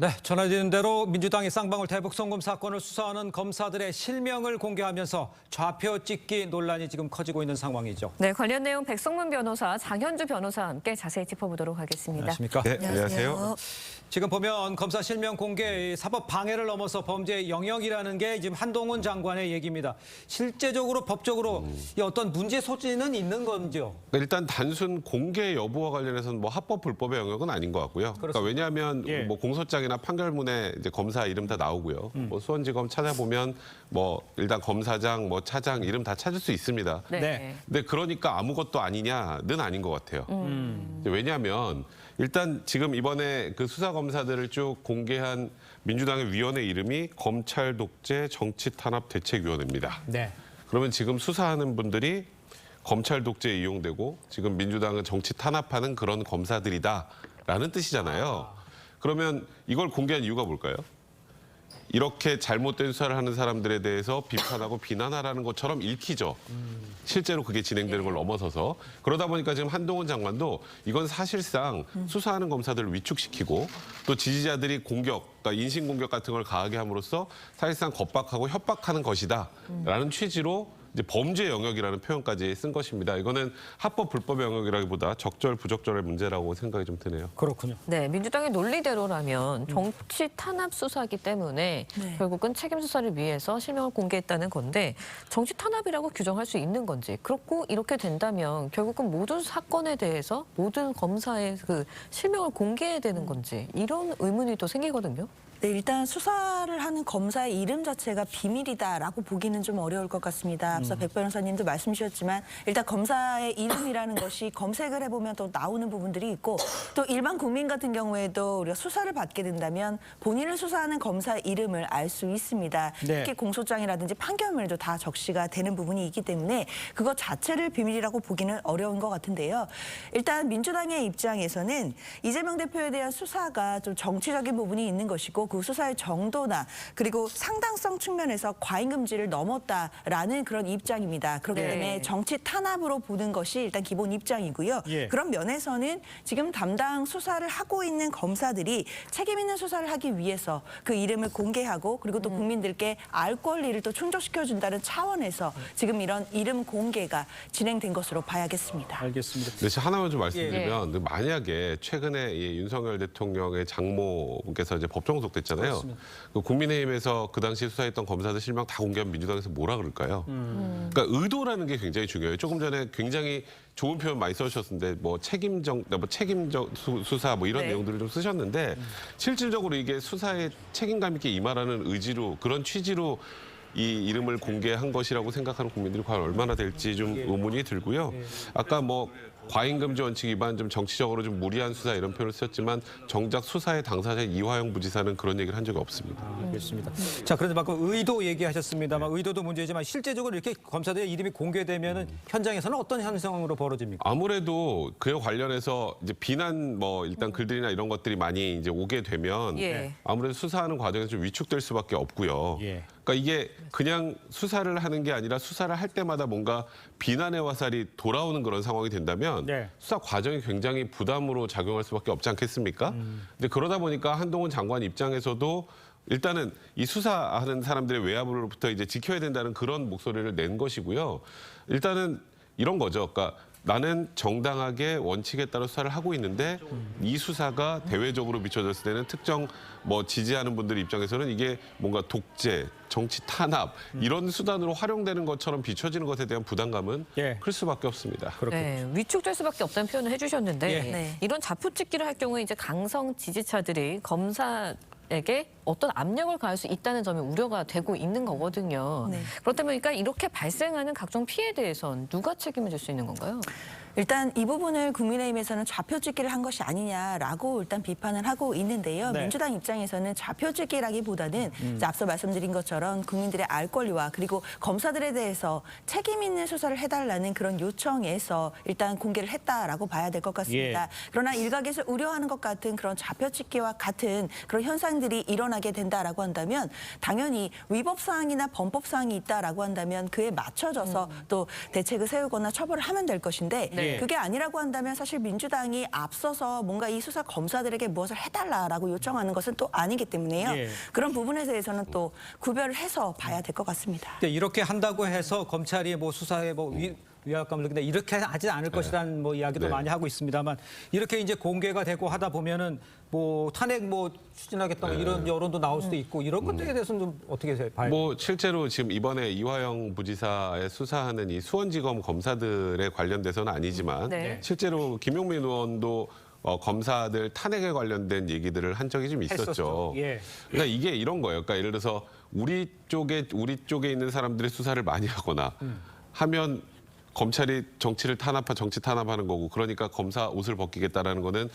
네, 전해진 대로 민주당이 쌍방울 대북 송금 사건을 수사하는 검사들의 실명을 공개하면서 좌표 찍기 논란이 지금 커지고 있는 상황이죠. 네, 관련 내용 백성문 변호사, 장현주 변호사와 함께 자세히 짚어보도록 하겠습니다. 안녕하십니까? 네, 안녕하세요. 지금 보면 검사 실명 공개, 사법 방해를 넘어서 범죄 영역이라는 게 지금 한동훈 장관의 얘기입니다. 실제적으로 법적으로 이 어떤 문제 소지는 있는 건지요? 일단 단순 공개 여부와 관련해서는 뭐 합법 불법의 영역은 아닌 것 같고요. 그러니까 왜냐하면 예. 뭐 공소장이나 판결문에 이제 검사 이름 다 나오고요. 뭐 수원지검 찾아보면 뭐 일단 검사장, 뭐 차장 이름 다 찾을 수 있습니다. 네. 근데 그러니까 아무것도 아니냐는 아닌 것 같아요. 이제 왜냐하면 일단 지금 이번에 그 수사 검사들을 쭉 공개한 민주당의 위원회 이름이 검찰 독재 정치 탄압 대책위원회입니다. 네. 그러면 지금 수사하는 분들이 검찰 독재에 이용되고 지금 민주당은 정치 탄압하는 그런 검사들이다라는 뜻이잖아요. 그러면 이걸 공개한 이유가 뭘까요? 이렇게 잘못된 수사를 하는 사람들에 대해서 비판하고 비난하라는 것처럼 읽히죠. 실제로 그게 진행되는 걸 넘어서서. 그러다 보니까 지금 한동훈 장관도 이건 사실상 수사하는 검사들을 위축시키고 또 지지자들이 공격, 그러니까 인신공격 같은 걸 가하게 함으로써 사실상 겁박하고 협박하는 것이다라는 취지로 이제 범죄 영역이라는 표현까지 쓴 것입니다. 이거는 합법 불법의 영역이라기보다 적절 부적절의 문제라고 생각이 좀 드네요. 그렇군요. 네, 민주당의 논리대로라면 정치 탄압 수사이기 때문에 결국은 책임 수사를 위해서 실명을 공개했다는 건데 정치 탄압이라고 규정할 수 있는 건지 그렇고 이렇게 된다면 결국은 모든 사건에 대해서 모든 검사의 그 실명을 공개해야 되는 건지 이런 의문이 또 생기거든요. 네, 일단 수사를 하는 검사의 이름 자체가 비밀이다라고 보기는 좀 어려울 것 같습니다. 앞서 백 변호사님도 말씀 주셨지만 일단 검사의 이름이라는 것이 검색을 해보면 또 나오는 부분들이 있고 또 일반 국민 같은 경우에도 우리가 수사를 받게 된다면 본인을 수사하는 검사의 이름을 알 수 있습니다. 네. 특히 공소장이라든지 판결문에도 다 적시가 되는 부분이 있기 때문에 그것 자체를 비밀이라고 보기는 어려운 것 같은데요. 일단 민주당의 입장에서는 이재명 대표에 대한 수사가 좀 정치적인 부분이 있는 것이고 그 수사의 정도나 그리고 상당성 측면에서 과잉 금지를 넘었다라는 그런 입장입니다. 그렇기 때문에 정치 탄압으로 보는 것이 일단 기본 입장이고요. 예. 그런 면에서는 지금 담당 수사를 하고 있는 검사들이 책임 있는 수사를 하기 위해서 그 이름을 공개하고 그리고 또 국민들께 알 권리를 또 충족시켜준다는 차원에서 지금 이런 이름 공개가 진행된 것으로 봐야겠습니다. 알겠습니다. 네, 하나만 좀 말씀드리면 만약에 최근에 이 윤석열 대통령의 장모께서 이제 법정 구속됐잖아요. 그 국민의힘에서 그 당시 수사했던 검사들 실명 다 공개하면 민주당에서 뭐라 그럴까요? 그러니까 의도라는 게 굉장히 중요해요. 조금 전에 굉장히 좋은 표현 많이 써주셨는데 뭐 책임적 수사 뭐 이런 내용들을 좀 쓰셨는데 실질적으로 이게 수사에 책임감 있게 임하라는 의지로 그런 취지로 이 이름을 공개한 것이라고 생각하는 국민들이 과연 얼마나 될지 좀 의문이 들고요. 아까 뭐 과잉금지 원칙 위반 좀 정치적으로 좀 무리한 수사 이런 표현을 쓰셨지만 정작 수사의 당사자 이화영 부지사는 그런 얘기를 한 적이 없습니다. 알겠습니다. 자, 그런데 방금 의도 얘기하셨습니다만 의도도 문제지만 실제적으로 이렇게 검사들의 이름이 공개되면은 현장에서는 어떤 현상으로 벌어집니까? 아무래도 그에 관련해서 이제 비난 뭐 일단 글들이나 이런 것들이 많이 이제 오게 되면 아무래도 수사하는 과정에서 좀 위축될 수밖에 없고요. 그러니까 이게 그냥 수사를 하는 게 아니라 수사를 할 때마다 뭔가 비난의 화살이 돌아오는 그런 상황이 된다면 수사 과정이 굉장히 부담으로 작용할 수밖에 없지 않겠습니까? 근데 그러다 보니까 한동훈 장관 입장에서도 일단은 이 수사하는 사람들의 외압으로부터 이제 지켜야 된다는 그런 목소리를 낸 것이고요. 일단은 이런 거죠. 그러니까 나는 정당하게 원칙에 따라 수사를 하고 있는데 이 수사가 대외적으로 비춰졌을 때는 특정 뭐 지지하는 분들 입장에서는 이게 뭔가 독재, 정치 탄압 이런 수단으로 활용되는 것처럼 비춰지는 것에 대한 부담감은 클 수밖에 없습니다. 네, 위축될 수밖에 없다는 표현을 해주셨는데 이런 자포찍기를 할 경우에 이제 강성 지지자들이 검사에게 어떤 압력을 가할 수 있다는 점이 우려가 되고 있는 거거든요. 그렇다면 그러니까 이렇게 발생하는 각종 피해에 대해서는 누가 책임을 질 수 있는 건가요? 일단 이 부분을 국민의힘에서는 좌표찍기를 한 것이 아니냐라고 일단 비판을 하고 있는데요. 민주당 입장에서는 좌표찍기라기보다는 이제 앞서 말씀드린 것처럼 국민들의 알 권리와 그리고 검사들에 대해서 책임 있는 수사를 해달라는 그런 요청에서 일단 공개를 했다라고 봐야 될 것 같습니다. 그러나 일각에서 우려하는 것 같은 그런 좌표찍기와 같은 그런 현상들이 일어나게 된다라고 한다면 당연히 위법사항이나 범법사항이 있다라고 한다면 그에 맞춰져서 또 대책을 세우거나 처벌을 하면 될 것인데 네. 그게 아니라고 한다면 사실 민주당이 앞서서 뭔가 이 수사 검사들에게 무엇을 해달라라고 요청하는 것은 또 아니기 때문에요. 예. 그런 부분에 대해서는 또 구별을 해서 봐야 될 것 같습니다. 근데 이렇게 한다고 해서 검찰이 뭐 수사에 뭐 위압감을 느낀다 이렇게 하지 않을 것이라는 뭐 이야기도 많이 하고 있습니다만 이렇게 이제 공개가 되고 하다 보면은 뭐 탄핵 뭐 추진하겠다 뭐 이런 여론도 나올 수도 있고 이런 것들에 대해서는 좀 어떻게 봐요? 뭐 실제로 지금 이번에 이화영 부지사의 수사하는 이 수원지검 검사들에 관련돼서는 아니지만 네. 실제로 김용민 의원도 검사들 탄핵에 관련된 얘기들을 한 적이 좀 있었죠. 했었죠. 예. 그러니까 이게 이런 거예요. 그러니까 예를 들어서 우리 쪽에 있는 사람들이 수사를 많이 하거나 하면 검찰이 정치 탄압하는 거고 그러니까 검사 옷을 벗기겠다라는 거는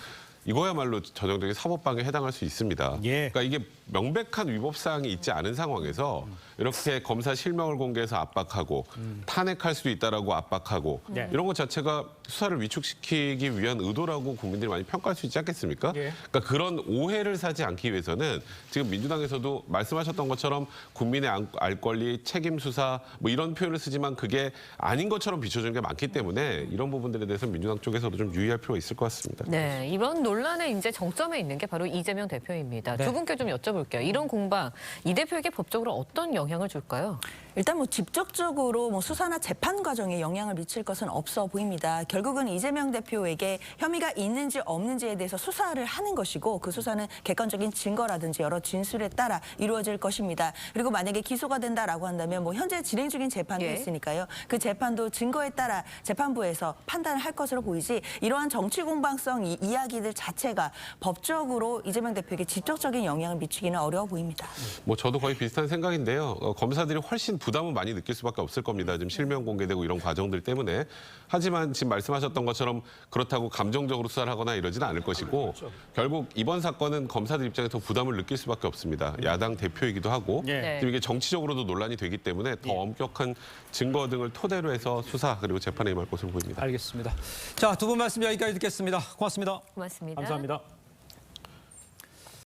이거야말로 전형적인 사법방해에 해당할 수 있습니다. 예. 그러니까 이게 명백한 위법 사항이 있지 않은 상황에서 이렇게 검사 실명을 공개해서 압박하고 탄핵할 수도 있다라고 압박하고 네. 이런 것 자체가 수사를 위축시키기 위한 의도라고 국민들이 많이 평가할 수 있지 않겠습니까? 예. 그러니까 그런 오해를 사지 않기 위해서는 지금 민주당에서도 말씀하셨던 것처럼 국민의 알 권리, 책임 수사 뭐 이런 표현을 쓰지만 그게 아닌 것처럼 비춰주는 게 많기 때문에 이런 부분들에 대해서 민주당 쪽에서도 좀 유의할 필요가 있을 것 같습니다. 네, 이번 논란의 이제 정점에 있는 게 바로 이재명 대표입니다. 네. 두 분께 좀 여쭤볼게요. 이런 공방 이 대표에게 법적으로 어떤 영향을 줄까요? 일단 뭐 직접적으로 뭐 수사나 재판 과정에 영향을 미칠 것은 없어 보입니다. 결국은 이재명 대표에게 혐의가 있는지 없는지에 대해서 수사를 하는 것이고 그 수사는 객관적인 증거라든지 여러 진술에 따라 이루어질 것입니다. 그리고 만약에 기소가 된다라고 한다면 뭐 현재 진행 중인 재판도 예. 있으니까요. 그 재판도 증거에 따라 재판부에서 판단을 할 것으로 보이지 이러한 정치 공방성 이야기들 자체가 법적으로 이재명 대표에게 직접적인 영향을 미치기는 어려워 보입니다. 뭐 저도 거의 비슷한 생각인데요. 검사들이 훨씬 부담은 많이 느낄 수밖에 없을 겁니다. 지금 실명 공개되고 이런 과정들 때문에. 하지만 지금 말씀하셨던 것처럼 그렇다고 감정적으로 수사를 하거나 이러지는 않을 것이고 결국 이번 사건은 검사들 입장에서 부담을 느낄 수밖에 없습니다. 야당 대표이기도 하고 예. 지금 이게 정치적으로도 논란이 되기 때문에 더 엄격한 증거 등을 토대로 해서 수사 그리고 재판에 임할 것으로 보입니다. 알겠습니다. 자, 두 분 말씀 여기까지 듣겠습니다. 고맙습니다. 고맙습니다. 감사합니다.